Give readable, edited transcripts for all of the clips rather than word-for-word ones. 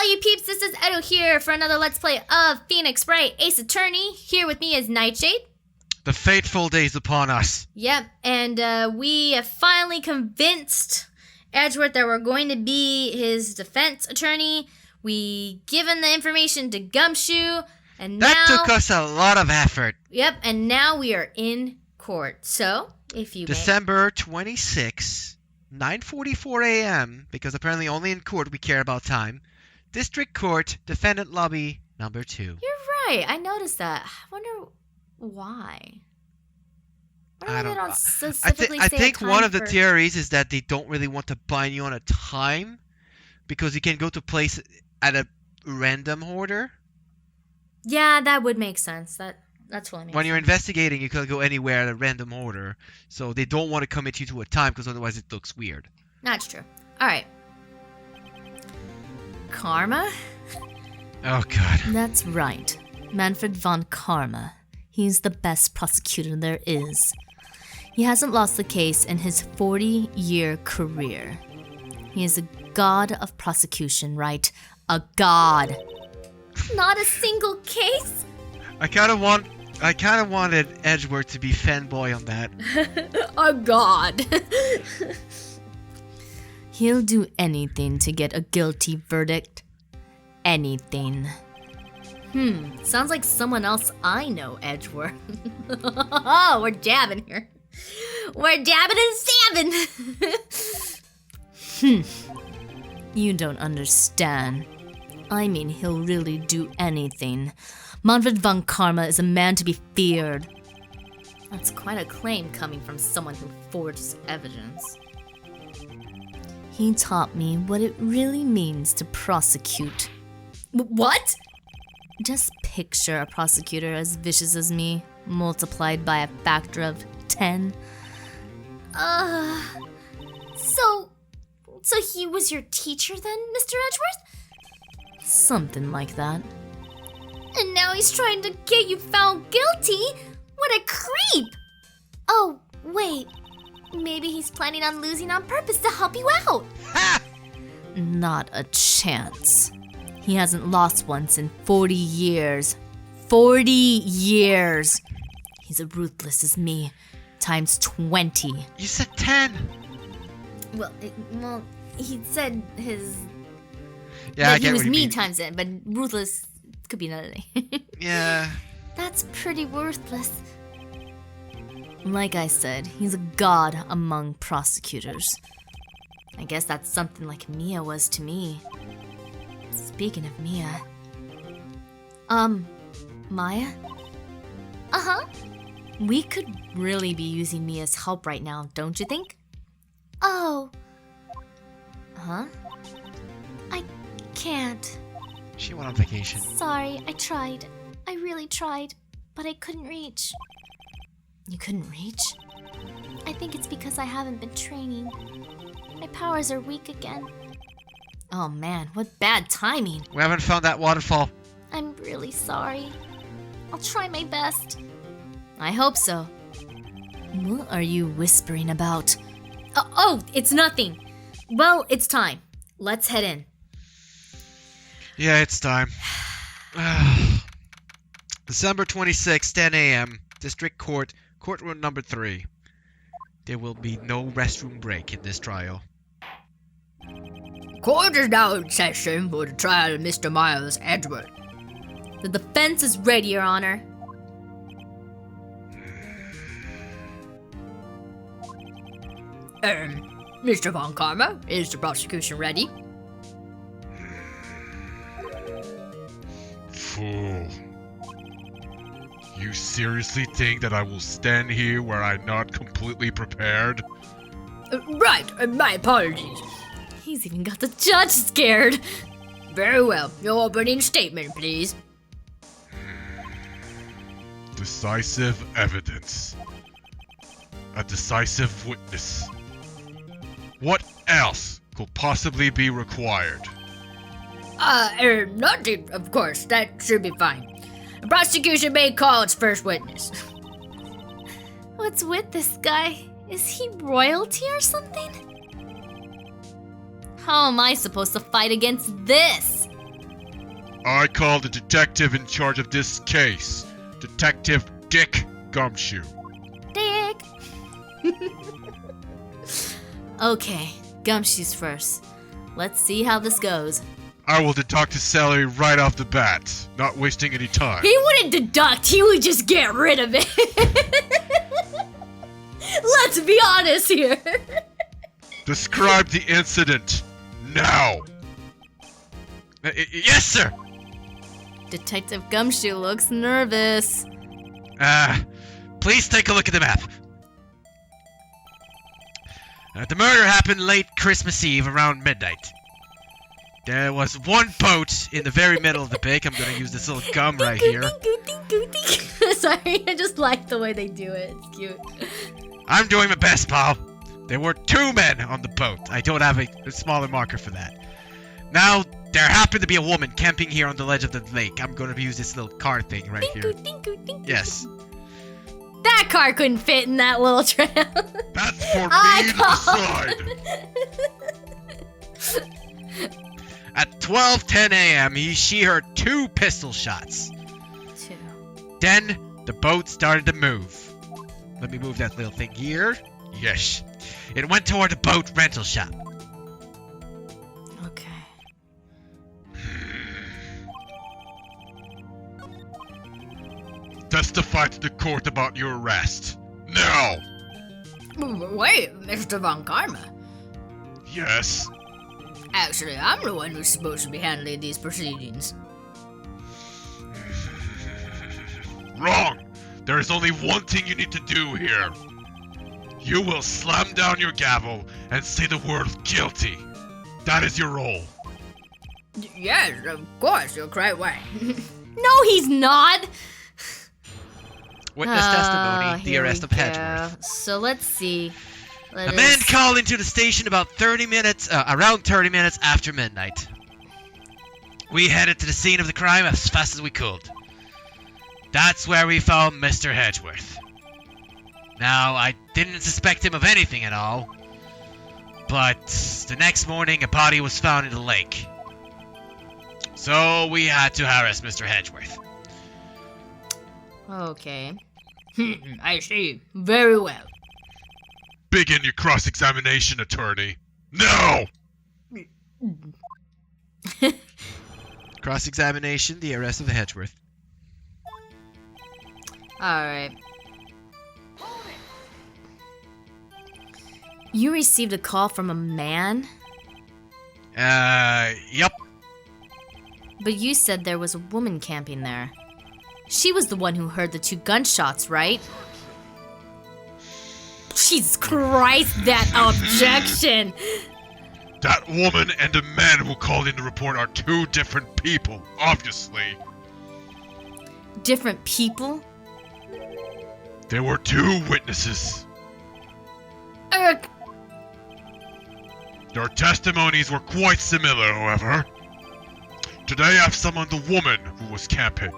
all you peeps, this is Edo here for another Let's Play of Phoenix Wright, Ace Attorney. Here with me is Nightshade. The fateful days upon us. Yep, and we have finally convinced Edgeworth that we're going to be his defense attorney. We given the information to Gumshoe, and that now... took us a lot of effort. Yep, and now we are in court. So, if you December 26, 9:44 a.m., because apparently only in court we care about time. District Court, Defendant Lobby, number 2. You're right, I noticed that. I wonder why. I don't know. Specifically I think one of the theories is that they don't really want to bind you on a time, because you can go to place at a random order. Yeah, that would make sense. That's what I mean. When you're investigating, you can go anywhere at a random order, so they don't want to commit you to a time, because otherwise it looks weird. That's true. Alright. Karma? Oh, God. That's right. Manfred von Karma. He's the best prosecutor there is. He hasn't lost a case in his 40-year career. He is a god of prosecution, right? A god. Not a single case? I kind of wanted Edgeworth to be fanboy on that. A god. He'll do anything to get a guilty verdict. Anything. Sounds like someone else I know, Edgeworth. Oh, we're jabbing here. We're dabbing and stabbing. You don't understand. I mean, he'll really do anything. Manfred von Karma is a man to be feared. That's quite a claim coming from someone who forged evidence. He taught me what it really means to prosecute. What? Just picture a prosecutor as vicious as me, multiplied by a factor of 10. So he was your teacher then, Mr. Edgeworth? Something like that. And now he's trying to get you found guilty? What a creep! Oh, wait. Maybe he's planning on losing on purpose to help you out. Ha! Not a chance. He hasn't lost once in 40 years. 40 years! He's as ruthless as me, times 20. You said 10. Well, he said his... Yeah, I he get was what you me mean. times it, but ruthless could be another thing. Yeah. That's pretty worthless. Like I said, he's a god among prosecutors. I guess that's something like Mia was to me. Speaking of Mia... Maya? Uh-huh. We could really be using Mia's help right now, don't you think? Oh. Huh? I can't. She went on vacation. Sorry, I tried. I really tried, but I couldn't reach. You couldn't reach? I think it's because I haven't been training. My powers are weak again. Oh man, what bad timing. We haven't found that waterfall. I'm really sorry. I'll try my best. I hope so. What are you whispering about? Oh, it's nothing. Well, it's time. Let's head in. Yeah, it's time. December 26, 10 a.m. District Court, Courtroom number 3. There will be no restroom break in this trial. Court is now in session for the trial of Mr. Miles Edgeworth. The defense is ready, Your Honor. Mr. von Karma, is the prosecution ready? Fool. You seriously think that I will stand here where I'm not completely prepared? Right, my apologies. He's even got the judge scared. Very well, your opening statement, please. Decisive evidence. A decisive witness. What else could possibly be required? Nothing, of course, that should be fine. The prosecution may call its first witness. What's with this guy? Is he royalty or something? How am I supposed to fight against this? I call the detective in charge of this case, Detective Dick Gumshoe. Dick! Okay, Gumshoe's first. Let's see how this goes. I will deduct his salary right off the bat, not wasting any time. He wouldn't deduct, he would just get rid of it. Let's be honest here. Describe the incident, now. Yes, sir. Detective Gumshoe looks nervous. Please take a look at the map. The murder happened late Christmas Eve around midnight. There was one boat in the very middle of the lake. I'm gonna use this little gum right here. Sorry, I just like the way they do it. It's cute. I'm doing my best, pal. There were 2 men on the boat. I don't have a smaller marker for that. Now, there happened to be a woman camping here on the ledge of the lake. I'm gonna use this little car thing right here. Yes. That car couldn't fit in that little trail. That's for me to decide. At 12:10 a.m., she heard 2 pistol shots. 2. Then, the boat started to move. Let me move that little thing here. Yes. It went toward the boat rental shop. Okay. Testify to the court about your arrest. Now! Wait, Mr. Von Karma. Yes? Actually, I'm the one who's supposed to be handling these proceedings. Wrong! There is only one thing you need to do here. You will slam down your gavel and say the word guilty. That is your role. Yes, of course, you're quite right. No, he's not. Witness testimony, the Here arrest we of Hedgeworth. go. So let's see. A man called into the station about around 30 minutes after midnight. We headed to the scene of the crime as fast as we could. That's where we found Mr. Hedgeworth. Now, I didn't suspect him of anything at all, but the next morning a body was found in the lake. So we had to harass Mr. Hedgeworth. Okay. I see. Very well. Begin your cross-examination, attorney. Now! Cross-examination, the arrest of Hedgeworth. Alright. You received a call from a man, Yup. but you said there was a woman camping there. She was the one who heard the 2 gunshots, right? Jesus Christ, that objection. That woman and the man who called in to report are 2 different people, obviously. Different people? There were 2 witnesses. Their testimonies were quite similar, however. Today I have summoned the woman who was camping.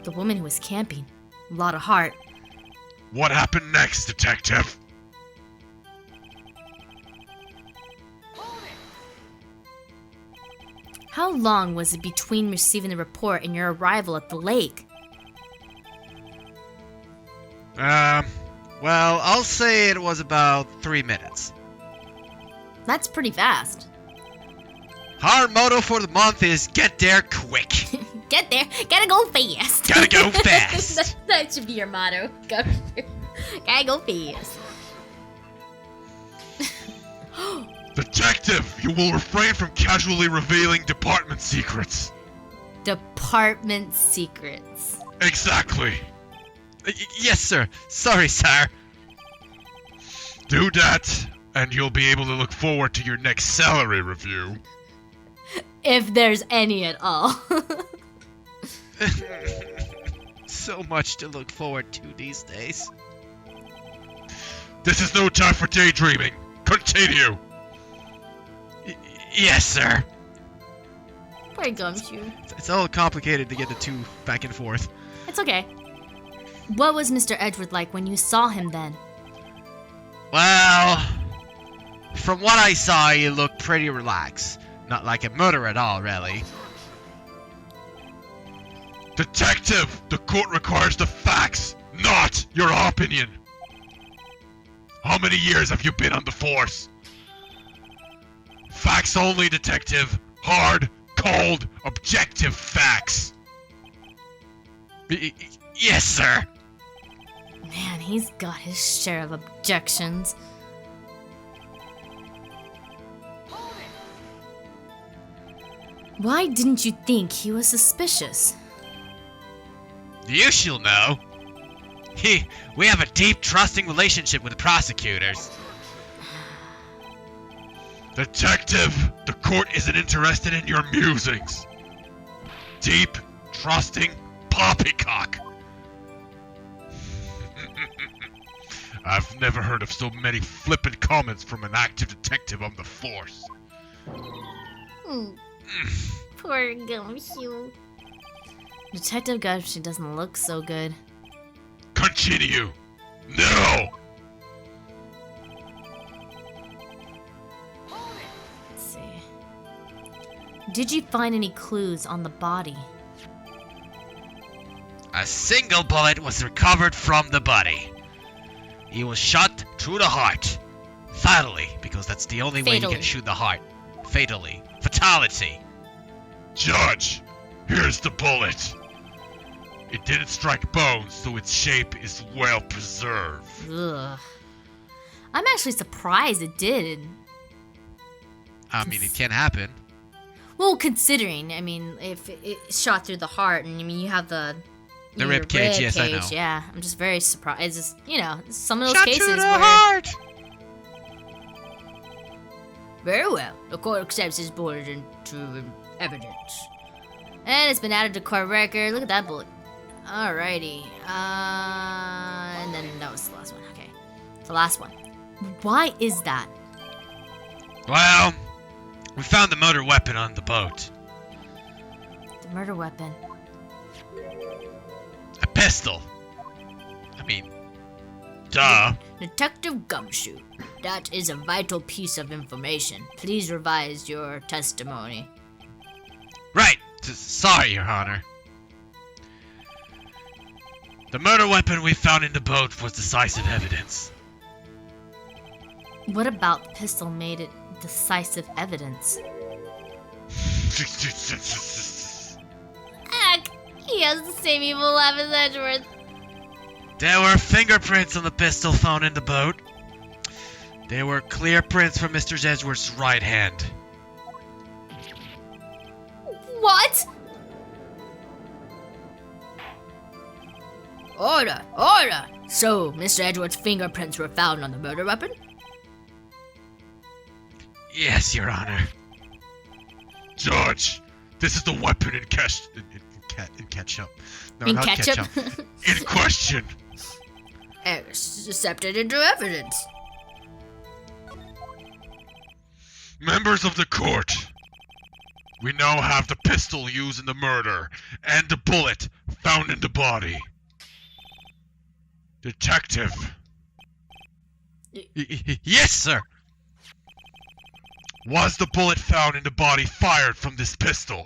The woman who was camping. A lot of heart. What happened next, detective? How long was it between receiving the report and your arrival at the lake? Well, I'll say it was about 3 minutes. That's pretty fast. Our motto for the month is get there quick. Get there. Gotta go fast. Gotta go fast. that should be your motto. Gotta go fast. Detective, you will refrain from casually revealing department secrets. Department secrets. Exactly. Yes, sir. Sorry, sir. Do that, and you'll be able to look forward to your next salary review. If there's any at all. So much to look forward to these days. This is no time for daydreaming. Continue. Yes, sir. Poor Gumshoe. It's all complicated to get the 2 back and forth. It's okay. What was Mr. Edgeworth like when you saw him then? Well, from what I saw, he looked pretty relaxed. Not like a murderer at all, really. Detective, the court requires the facts, not your opinion. How many years have you been on the force? Facts only, detective. Hard, cold, objective facts. Yes, sir. Man, he's got his share of objections. Why didn't you think he was suspicious? You shall know. We have a deep, trusting relationship with the prosecutors. Detective, the court isn't interested in your musings. Deep, trusting, poppycock. I've never heard of so many flippant comments from an active detective on the force. Poor Gumshoe. Detective Gumshoe doesn't look so good. Continue. No! Let's see. Did you find any clues on the body? A single bullet was recovered from the body. He was shot through the heart. Fatally, because that's the only way you Fatally. can shoot the heart. Fatally. Fatality. Judge, here's the bullet. It didn't strike bones, so its shape is well preserved. Ugh. I'm actually surprised it did. I mean, it can happen. Well, considering, I mean, if it shot through the heart, and I mean, you have the your rib cage, yes, I know. Yeah, I'm just very surprised. It's just, you know, some of those Shot cases through the where. heart! Very well. The court accepts this bullet into evidence. And it's been added to court record. Look at that bullet. Alrighty. And then that was the last one. Okay. The last one. Why is that? Well, we found the motor weapon on the boat. The murder weapon. A pistol. I mean, duh. Detective Gumshoe, that is a vital piece of information. Please revise your testimony. Right. Sorry, Your Honor. The murder weapon we found in the boat was decisive evidence. What about the pistol made it decisive evidence? Heck, he has the same evil laugh as Edgeworth. There were fingerprints on the pistol found in the boat. They were clear prints from Mr. Edgeworth's right hand. What? Order! Order! So, Mr. Edward's fingerprints were found on the murder weapon? Yes, Your Honor. Judge, this is the weapon in ketchup. No, In not ketchup? In question. Accepted into evidence. Members of the court, we now have the pistol used in the murder and the bullet found in the body. Detective. Yes, sir. Was the bullet found in the body fired from this pistol?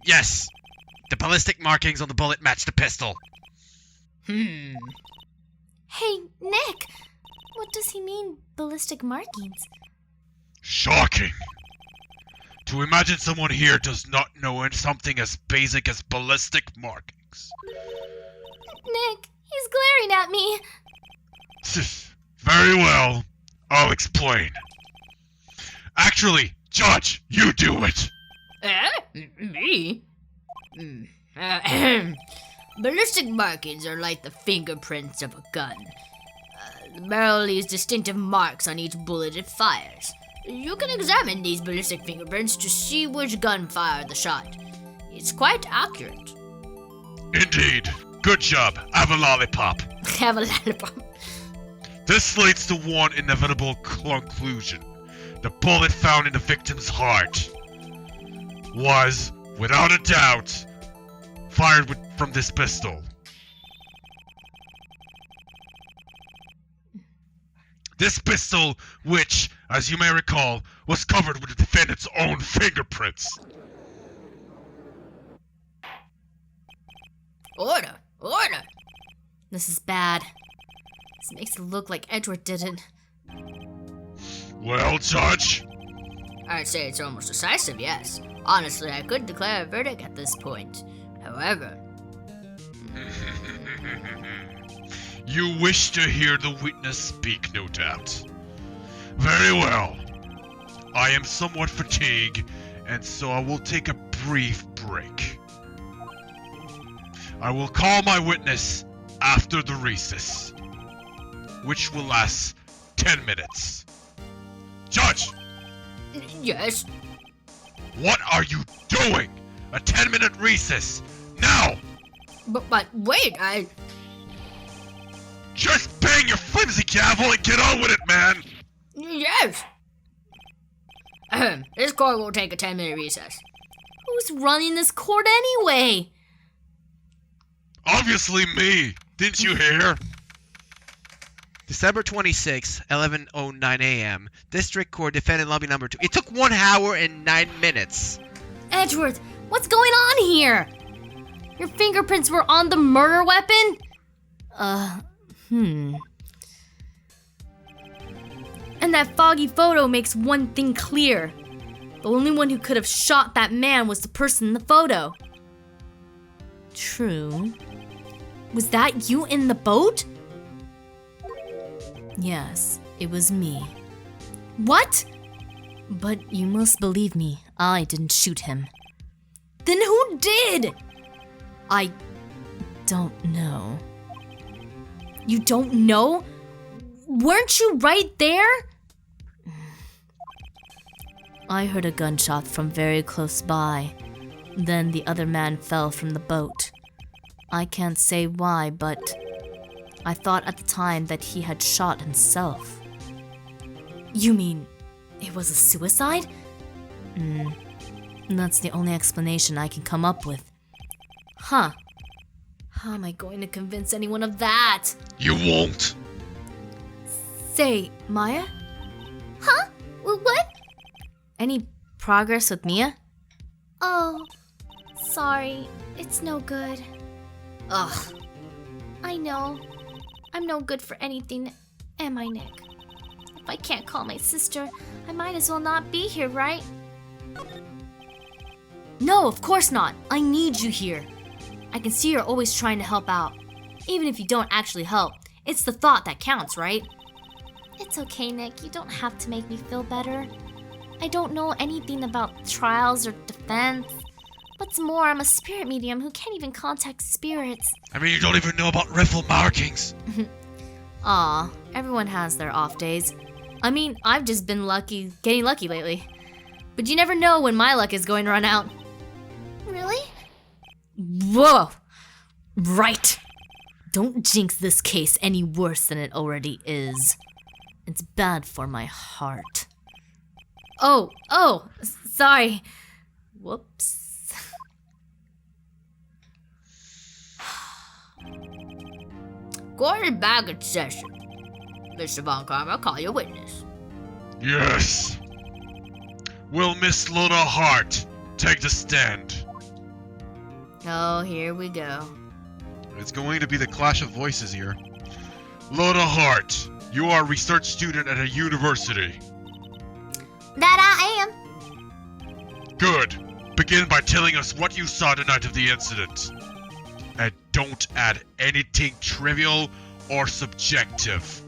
Yes. The ballistic markings on the bullet match the pistol. Hey, Nick! What does he mean, ballistic markings? Shocking. To imagine someone here does not know something as basic as ballistic markings. Nick, he's glaring at me. Very well. I'll explain. Actually, Judge, you do it. Me? Ballistic markings are like the fingerprints of a gun. The barrel leaves distinctive marks on each bullet it fires. You can examine these ballistic fingerprints to see which gun fired the shot. It's quite accurate. Indeed. Good job. Have a lollipop. Have a lollipop. This leads to one inevitable conclusion. The bullet found in the victim's heart was, without a doubt, fired from this pistol. This pistol, which, as you may recall, was covered with the defendant's own fingerprints. Order! Order! This is bad. This makes it look like Edward did it. Well, Judge? I'd say it's almost decisive, yes. Honestly, I could declare a verdict at this point. However, You wish to hear the witness speak, no doubt. Very well. I am somewhat fatigued, and so I will take a brief break. I will call my witness after the recess, which will last 10 minutes. Judge, yes. what are you doing? A 10-minute recess, now! But wait, Just bang your flimsy gavel and get on with it, man! Yes! This court will take a 10-minute recess. Who's running this court anyway? Obviously me! Didn't you hear? December 26, 11:09 a.m. District Court, defendant lobby number 2. It took 1 hour and 9 minutes. Edward, what's going on here? Your fingerprints were on the murder weapon? And that foggy photo makes one thing clear. The only one who could have shot that man was the person in the photo. True. Was that you in the boat? Yes, it was me. What? But you must believe me, I didn't shoot him. Then who did? I don't know. You don't know? Weren't you right there? I heard a gunshot from very close by. Then the other man fell from the boat. I can't say why, but I thought at the time that he had shot himself. You mean it was a suicide? That's the only explanation I can come up with. Huh. How am I going to convince anyone of that? You won't. Say, Maya? Huh? What? Any progress with Mia? Oh, sorry. It's no good. Ugh. I know. I'm no good for anything, am I, Nick? If I can't call my sister, I might as well not be here, right? No, of course not. I need you here. I can see you're always trying to help out. Even if you don't actually help, it's the thought that counts, right? It's okay, Nick. You don't have to make me feel better. I don't know anything about trials or defense. What's more, I'm a spirit medium who can't even contact spirits. I mean, you don't even know about riffle markings. Aw, everyone has their off days. I mean, I've just been getting lucky lately. But you never know when my luck is going to run out. Really? Whoa! Right! Don't jinx this case any worse than it already is. It's bad for my heart. Oh, sorry. Whoops. Court is back in session. Mr. Von Karma, call your witness. Yes. Will Miss Lona Hart take the stand? Oh, here we go. It's going to be the clash of voices here. Lona Hart, you are a research student at a university. That I am. Good. Begin by telling us what you saw the night of the incident. And don't add anything trivial or subjective.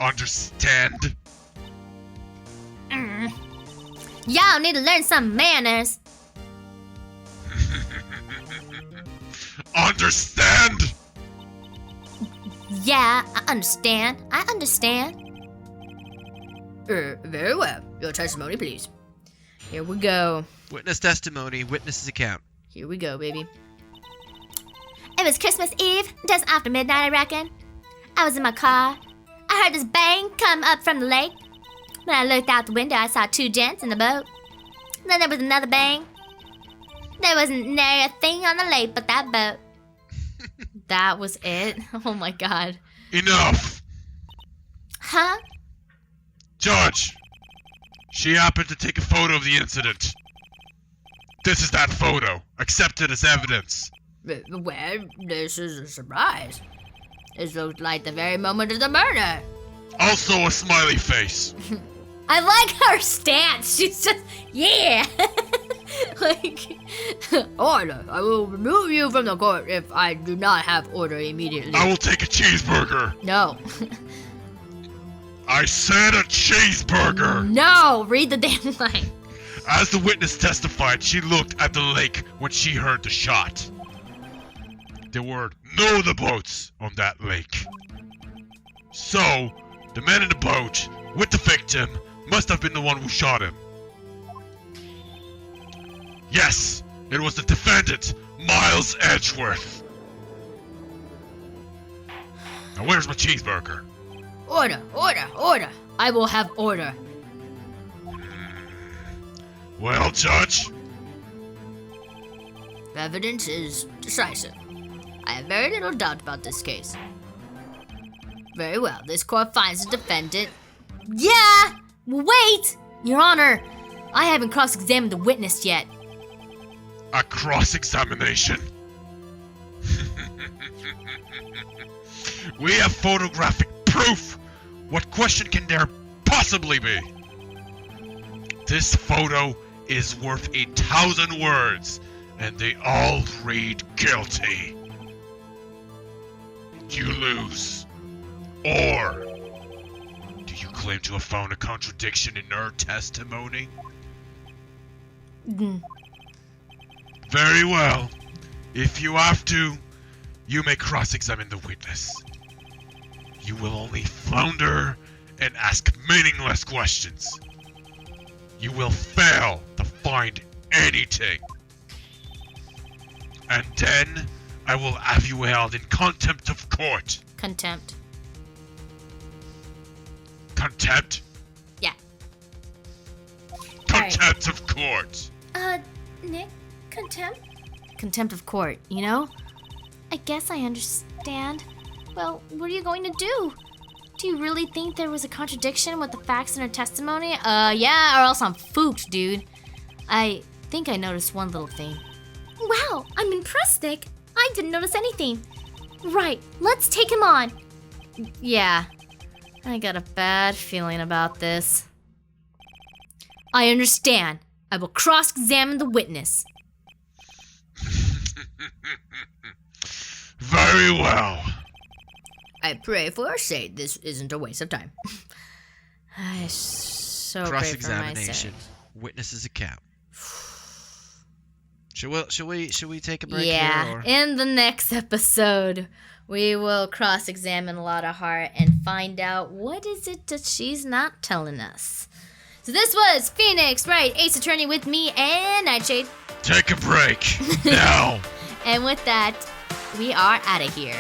Understand? Y'all need to learn some manners. Understand? Yeah, I understand. Very well. Your testimony, please. Here we go. Witness testimony, witness's account. Here we go, baby. It was Christmas Eve, just after midnight, I reckon. I was in my car. I heard this bang come up from the lake. When I looked out the window, I saw two gents in the boat. Then there was another bang. There wasn't nary a thing on the lake but that boat. That was it? Oh my god. Enough! Huh? Judge! She happened to take a photo of the incident. This is that photo, accepted as evidence. Well, this is a surprise. This looks like the very moment of the murder. Also a smiley face. I like her stance. She's just, yeah. Like, Order. I will remove you from the court if I do not have order immediately. I will take a cheeseburger. No. I said a cheeseburger. no, read the damn line. As the witness testified, she looked at the lake when she heard the shot. There were no other boats on that lake. So, the man in the boat with the victim must have been the one who shot him. Yes, it was the defendant, Miles Edgeworth. Now where's my cheeseburger? Order. I will have order. Well, Judge, The evidence is decisive. I have very little doubt about this case. Very well. This court finds the defendant. Yeah, wait, Your Honor. I haven't cross-examined the witness yet. a cross-examination. We have photographic proof. What question can there possibly be? This photo is worth 1,000 words, and they all read guilty. You lose. Or do you claim to have found a contradiction in her testimony? Very well. If you have to, you may cross-examine the witness. You will only flounder and ask meaningless questions. You will fail to find anything. And then I will have you held in contempt of court. Contempt. Contempt? Yeah. Contempt of court. Nick, contempt? Contempt of court, you know? I guess I understand. Well, what are you going to do? Do you really think there was a contradiction with the facts in her testimony? Yeah, or else I'm fooked, dude. I think I noticed one little thing. Wow, I'm impressed, Nick. I didn't notice anything. Right, let's take him on. Yeah, I got a bad feeling about this. I understand. I will cross-examine the witness. Very well. I pray for her sake this isn't a waste of time. I so pray for my Cross-examination. sake. Witness's account. Should we take a break Yeah, here? Or? in the next episode, we will cross-examine Lotta Hart and find out what is it that she's not telling us. So this was Phoenix, Wright, Ace Attorney with me and Nightshade. Take a break. Now. And with that, we are out of here.